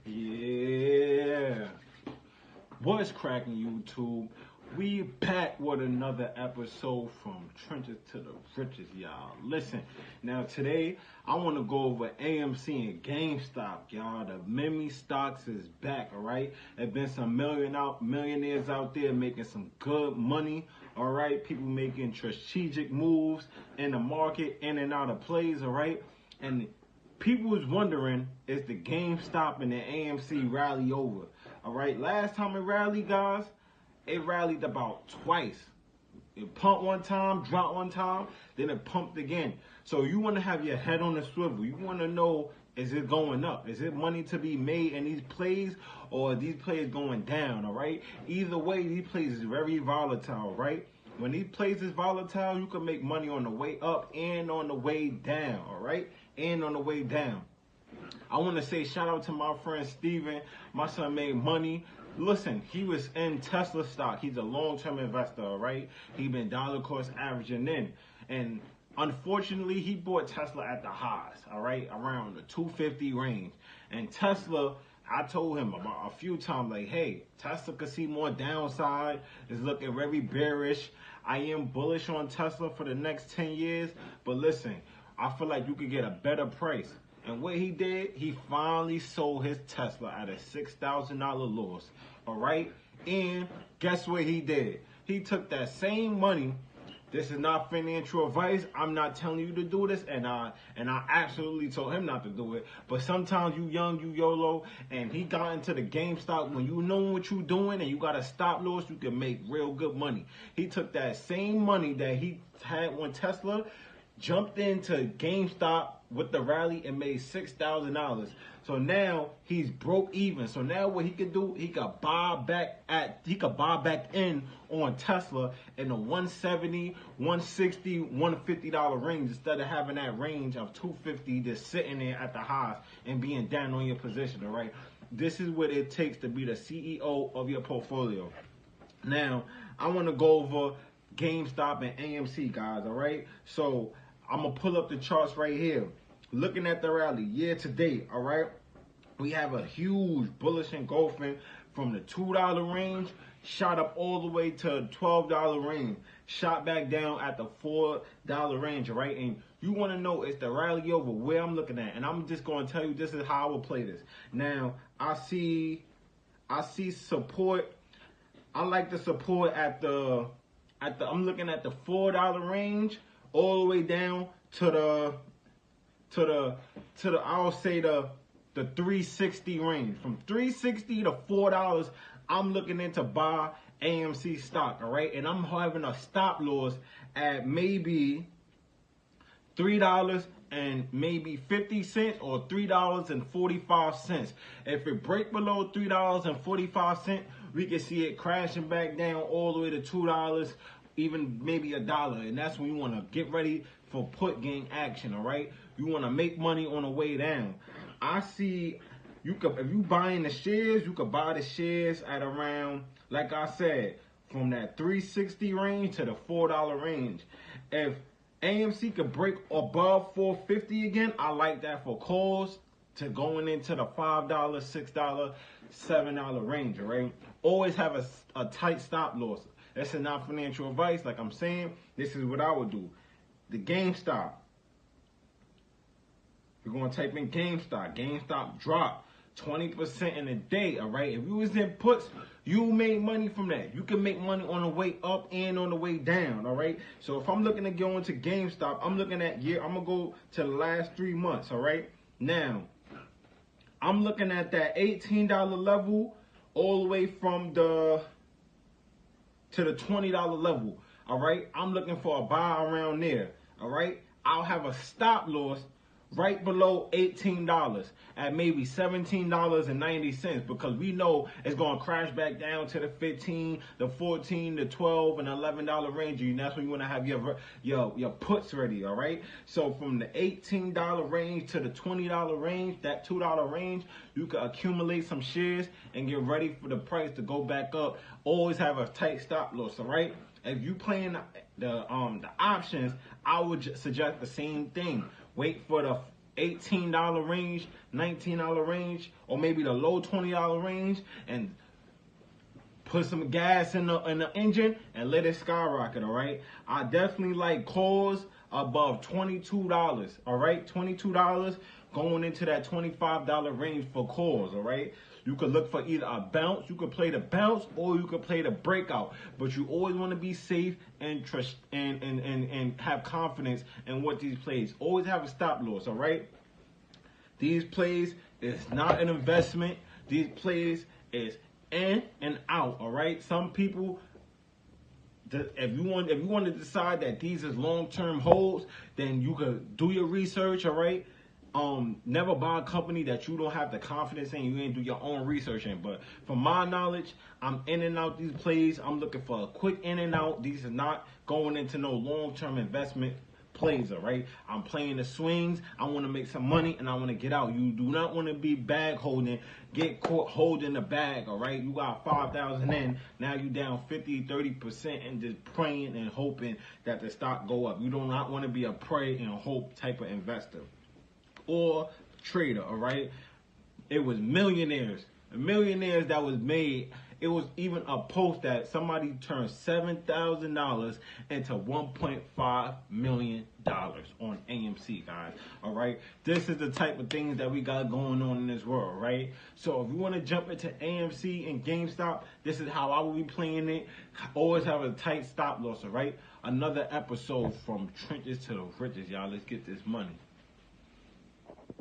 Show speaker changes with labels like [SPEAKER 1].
[SPEAKER 1] Yeah. What's cracking, YouTube? We back with another episode from Trenches to the Riches, y'all. Listen, now today I want to go over AMC and Gamestop, y'all. The meme stocks is back, all right? There's been some millionaires out there making some good money, all right? People making strategic moves in the market, in and out of plays, all right? And people was wondering, is the GameStop and the AMC rally over? All right, last time it rallied, guys, it rallied about twice. It pumped one time, dropped one time, then it pumped again. So you want to have your head on the swivel. You want to know, is it going up? Is it money to be made in these plays, or are these plays going down, all right? Either way, these plays is very volatile, right? When these plays is volatile, you can make money on the way up and on the way down, all right? And on the way down. I want to say shout out to my friend Steven. My son made money. Listen, he was in Tesla stock. He's a long-term investor, all right? He been dollar cost averaging in. And unfortunately, he bought Tesla at the highs, all right? Around the 250 range. And Tesla, I told him about a few times, like, hey, Tesla could see more downside. It's looking very bearish. I am bullish on Tesla for the next 10 years. But listen, I feel like you could get a better price. And what he did, he finally sold his Tesla at a $6,000 loss, all right? And guess what he did? He took that same money. This is not financial advice. I'm not telling you to do this, and I absolutely told him not to do it. But sometimes you young, you YOLO, and he got into the GameStop. When you know what you're doing and you got a stop loss, you can make real good money. He took that same money that he had when Tesla jumped into GameStop with the rally and made $6,000. So now he's broke even. So now what he can do, he could buy back in on Tesla in the $170, $160, $150 range instead of having that range of $250 just sitting there at the highs and being down on your position, all right? This is what it takes to be the CEO of your portfolio. Now, I want to go over GameStop and AMC, guys, all right? So I'm going to pull up the charts right here. Looking at the rally year to date, all right? We have a huge bullish engulfing from the $2 range, shot up all the way to the $12 range, shot back down at the $4 range, all right? And you want to know, is the rally over? Where I'm looking at, and I'm just going to tell you this is how I will play this. Now, I see support. I like the support at the I'm looking at the $4 range all the way down to the I'll say the 360 range. From 360 to $4, I'm looking into buy AMC stock, all right? And I'm having a stop loss at maybe $3 and maybe 50 cents or $3.45. If it break below $3.45, we can see it crashing back down all the way to $2, even maybe $1. And that's when you want to get ready for put gain action, all right? You want to make money on the way down. I see you could, if you buying the shares, you could buy the shares at around, like I said, from that 360 range to the $4 range. If AMC could break above 450 again, I like that for calls to going into the $5, $6, $7 range, all right? Always have a tight stop loss. This is not financial advice. Like I'm saying, this is what I would do. The GameStop. You're going to type in GameStop. GameStop dropped 20% in a day, all right? If you was in puts, you made money from that. You can make money on the way up and on the way down, all right? So if I'm looking to go into GameStop, I'm looking at I'm going to go to the last 3 months, all right? Now, I'm looking at that $18 level all the way from to the $20 level, all right? I'm looking for a buy around there, all right? I'll have a stop loss right below $18 at maybe $17.90 because we know it's going to crash back down to the 15, the 14, the 12, and $11 range. And that's when you want to have your puts ready, all right? So from the $18 range to the $20 range, that $2 range, you can accumulate some shares and get ready for the price to go back up. Always have a tight stop loss, all right? If you playing the options, I would suggest the same thing. Wait for the $18 range, $19 range, or maybe the low $20 range, and put some gas in the engine and let it skyrocket, all right? I definitely like calls above $22, all right? $22 going into that $25 range for calls, all right? You could look for either a bounce, you could play the bounce, or you could play the breakout. But you always want to be safe and trust and have confidence in what these plays. Always have a stop loss, all right? These plays is not an investment. These plays is in and out, all right? Some people, if you want to decide that these is long-term holds, then you could do your research, all right? Never buy a company that you don't have the confidence in. You ain't do your own research in. But from my knowledge, I'm in and out these plays. I'm looking for a quick in and out. These are not going into no long-term investment plays, all right? I'm playing the swings. I want to make some money and I want to get out. You do not want to be bag holding, get caught holding the bag, all right? You got 5,000 in, now you down 50, 30% and just praying and hoping that the stock go up. You do not want to be a pray and hope type of investor or trader, all right? It was millionaires that was made. It was even a post that somebody turned $7,000 into $1.5 million on AMC, guys. All right, this is the type of things that we got going on in this world, right? So if you want to jump into AMC and Gamestop, this is how I will be playing it. Always have a tight stop loss, all right? Another episode from trenches to the riches, y'all. Let's get this money.